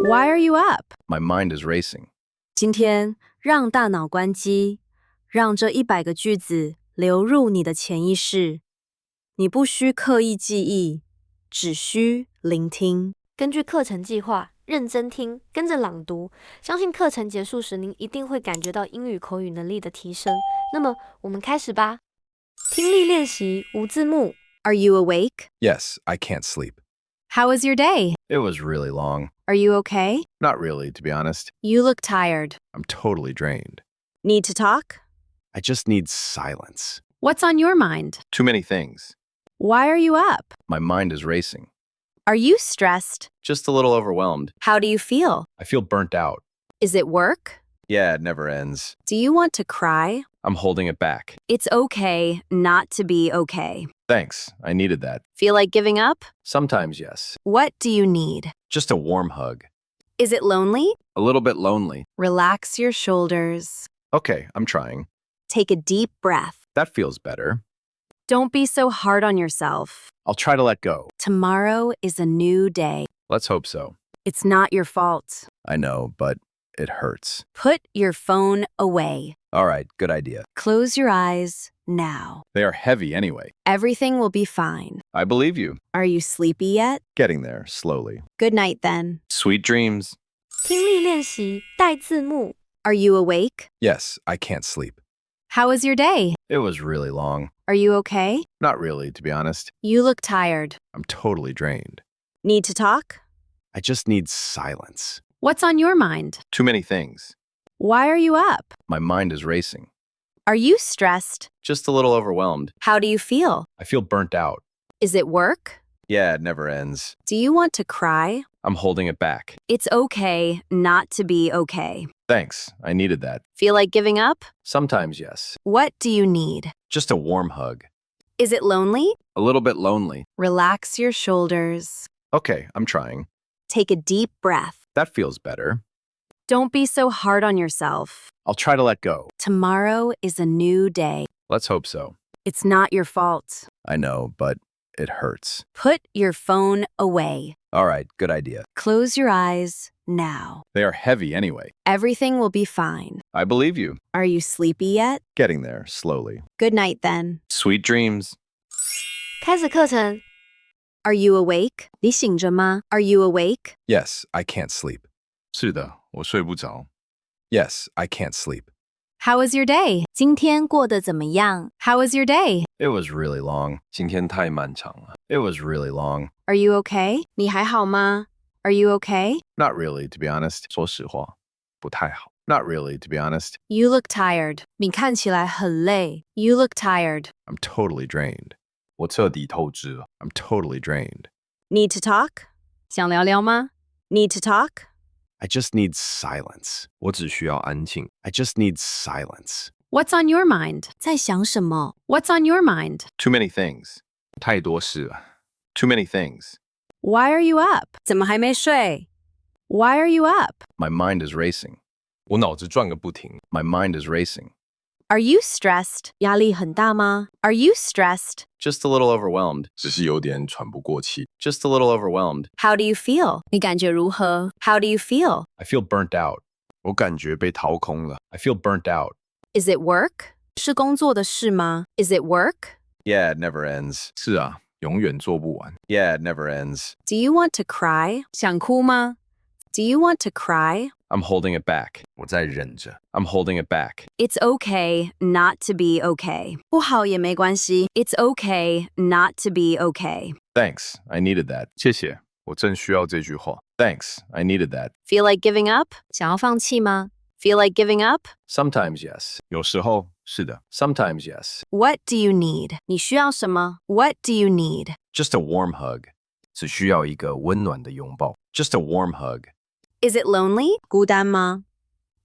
Why are you up? My mind is racing. 今天让大脑关机，让这100个句子流入你的潜意识。你不需刻意记忆，只需聆听。根据课程计划，认真听，跟着朗读，相信课程结束时，您一定会感觉到英语口语能力的提升。那么，我们开始吧。听力练习无字幕。Are you awake? Yes, I can't sleep. How was your day? It was really long. Are you okay? Not really, to be honest. You look tired. I'm totally drained. Need to talk? I just need silence. What's on your mind? Too many things. Why are you up? My mind is racing. Are you stressed? Just a little overwhelmed. How do you feel? I feel burnt out. Is it work? Yeah, it never ends. Do you want to cry? I'm holding it back. It's okay not to be okay. Thanks, I needed that. Feel like giving up? Sometimes, yes. What do you need? Just a warm hug. Is it lonely? A little bit lonely. Relax your shoulders. Okay, I'm trying. Take a deep breath. That feels better. Don't be so hard on yourself. I'll try to let go. Tomorrow is a new day. Let's hope so. It's not your fault. I know, but it hurts. Put your phone away. All right, good idea. Close your eyes now. They are heavy anyway. Everything will be fine. I believe you. Are you sleepy yet? Getting there, slowly. Good night then. Sweet dreams. 听力练习带字幕。 Are you awake? Yes, I can't sleep. How was your day? It was really long. Are you okay? Not really, to be honest. You look tired. I'm totally drained. Need to talk? I just need silence. What's on your mind? Too many things. Why are you up? My mind is racing. Are you stressed? Just a little overwhelmed. How do you feel? I feel burnt out. Is it work? Yeah, it never ends. Do you want to cry? I'm holding it back. It's okay not to be okay. Thanks, I needed that. Feel like giving up? Sometimes, yes. What do you need? Just a warm hug. Is it lonely? A little bit lonely. Relax your shoulders. Okay, I'm trying. Take a deep breath. That feels better. Don't be so hard on yourself. I'll try to let go. Tomorrow is a new day. Let's hope so. It's not your fault. I know, but it hurts. Put your phone away. All right, good idea. Close your eyes now. They are heavy anyway. Everything will be fine. I believe you. Are you sleepy yet? Getting there, slowly. Good night then. Sweet dreams. 开始课程。 Are you awake? 你醒着吗? Are you awake? Yes, I can't sleep. 是的，我睡不着。 Yes, I can't sleep. How was your day? 今天过得怎么样? How was your day? It was really long. 今天太漫长了。 It was really long. Are you okay? 你还好吗? Are you okay? Not really, to be honest. 说实话，不太好。 Not really, to be honest. You look tired. 你看起来很累. You look tired. I'm totally drained. 我彻底透支了。 I'm totally drained. Need to talk? 想聊聊吗? Need to talk? I just need silence. 我只需要安静。 I just need silence. What's on your mind? 在想什么? What's on your mind? Too many things. 太多事了。 Too many things. Why are you up? 怎么还没睡? Why are you up? My mind is racing. 我脑子转个不停。 My mind is racing. Are you stressed? 压力很大吗? Are you stressed? Just a little overwhelmed. 只是有点喘不过气。 Just a little overwhelmed. How do you feel? 你感觉如何? How do you feel? I feel burnt out. 我感觉被掏空了。 I feel burnt out. Is it work? 是工作的事吗? Is it work? Yeah, it never ends. 是啊，永远做不完。 Yeah, it never ends. Do you want to cry? 想哭吗? Do you want to cry? I'm holding it back. 我在忍着。 I'm holding it back. It's okay not to be okay. 不好也没关系. It's okay not to be okay. Thanks, I needed that. 谢谢，我正需要这句话。 Thanks, I needed that. Feel like giving up? 想要放弃吗? Feel like giving up? Sometimes, yes. 有时候是的。 Sometimes, yes. What do you need? 你需要什么? What do you need? Just a warm hug. 只需要一个温暖的拥抱。 Just a warm hug. Is it lonely? 孤单吗?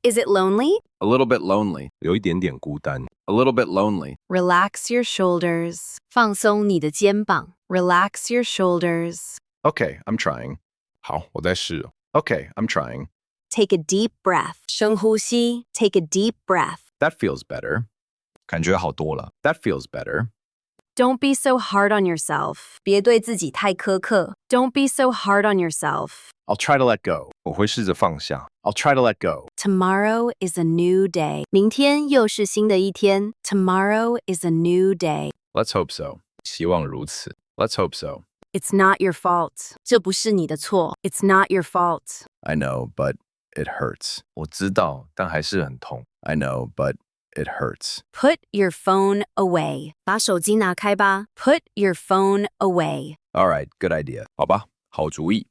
Is it lonely? A little bit lonely. 有一点点孤单。 A little bit lonely. Relax your shoulders. 放松你的肩膀. Relax your shoulders. Okay, I'm trying. 好，我在试。 Okay, I'm trying. Take a deep breath. 深呼吸. Take a deep breath. That feels better. 感觉好多了。 That feels better. Don't be so hard on yourself. 别对自己太苛刻. Don't be so hard on yourself. I'll try to let go. 我会试着放下。 I'll try to let go. Tomorrow is a new day. 明天又是新的一天。Tomorrow is a new day. Let's hope so. 希望如此。 Let's hope so. It's not your fault. 这不是你的错。It's not your fault. I know, but it hurts. 我知道，但还是很痛。 I know, but it hurts. Put your phone away. 把手机拿开吧。Put your phone away. All right, good idea. 好吧，好主意。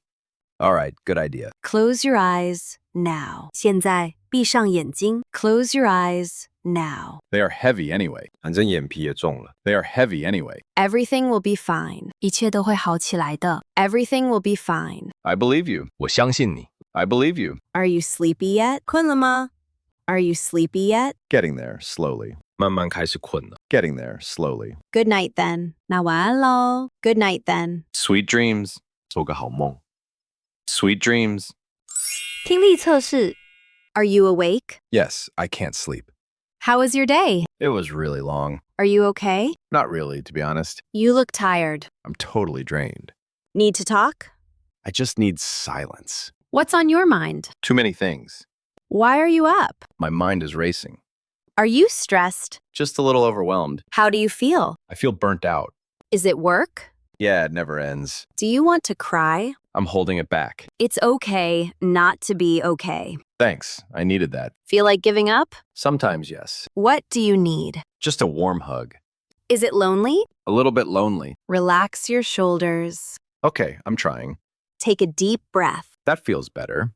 All right, good idea. Close your eyes now. 现在闭上眼睛。Close your eyes now. They are heavy anyway. 反正眼皮也重了。 They are heavy anyway. Everything will be fine. 一切都会好起来的。Everything will be fine. I believe you. 我相信你。 I believe you. Are you sleepy yet? 困了吗？ Are you sleepy yet? Getting there slowly. 慢慢开始困了。 Getting there slowly. Good night then. 那晚安喽。Good night then. Sweet dreams. 做个好梦。 Sweet dreams. 听力测试， Are you awake? Yes, I can't sleep. How was your day? It was really long. Are you okay? Not really, to be honest. You look tired. I'm totally drained. Need to talk? I just need silence. What's on your mind? Too many things. Why are you up? My mind is racing. Are you stressed? Just a little overwhelmed. How do you feel? I feel burnt out. Is it work? Yeah, it never ends. Do you want to cry? I'm holding it back. It's okay not to be okay. Thanks. I needed that. Feel like giving up? Sometimes, yes. What do you need? Just a warm hug. Is it lonely? A little bit lonely. Relax your shoulders. Okay, I'm trying. Take a deep breath. That feels better.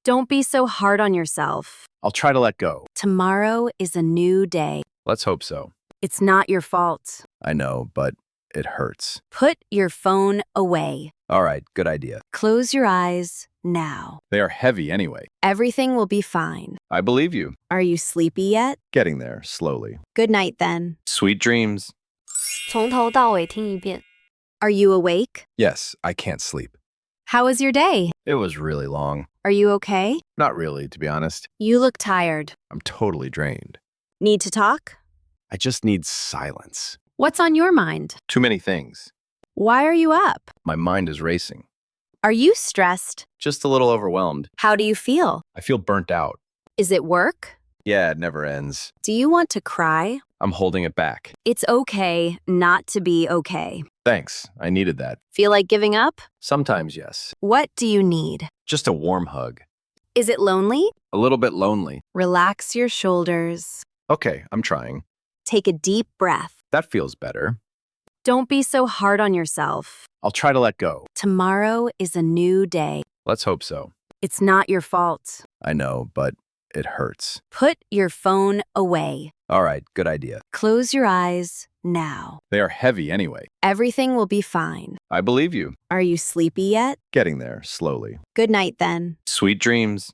Don't be so hard on yourself. I'll try to let go. Tomorrow is a new day. Let's hope so. It's not your fault. I know, but it hurts. Put your phone away. All right, good idea. Close your eyes now. They are heavy anyway. Everything will be fine. I believe you. Are you sleepy yet? Getting there slowly. Good night then. Sweet dreams. 从头到尾听一遍。 Are you awake? Yes, I can't sleep. How was your day? It was really long. Are you okay? Not really, to be honest. You look tired. I'm totally drained. Need to talk? I just need silence. What's on your mind? Too many things. Why are you up? My mind is racing. Are you stressed? Just a little overwhelmed. How do you feel? I feel burnt out. Is it work? Yeah, it never ends. Do you want to cry? I'm holding it back. It's okay not to be okay. Thanks. I needed that. Feel like giving up? Sometimes, yes. What do you need? Just a warm hug. Is it lonely? A little bit lonely. Relax your shoulders. Okay, I'm trying. Take a deep breath. That feels better. Don't be so hard on yourself. I'll try to let go. Tomorrow is a new day. Let's hope so. It's not your fault. I know, but it hurts. Put your phone away. All right, good idea. Close your eyes now. They are heavy anyway. Everything will be fine. I believe you. Are you sleepy yet? Getting there slowly. Good night then. Sweet dreams.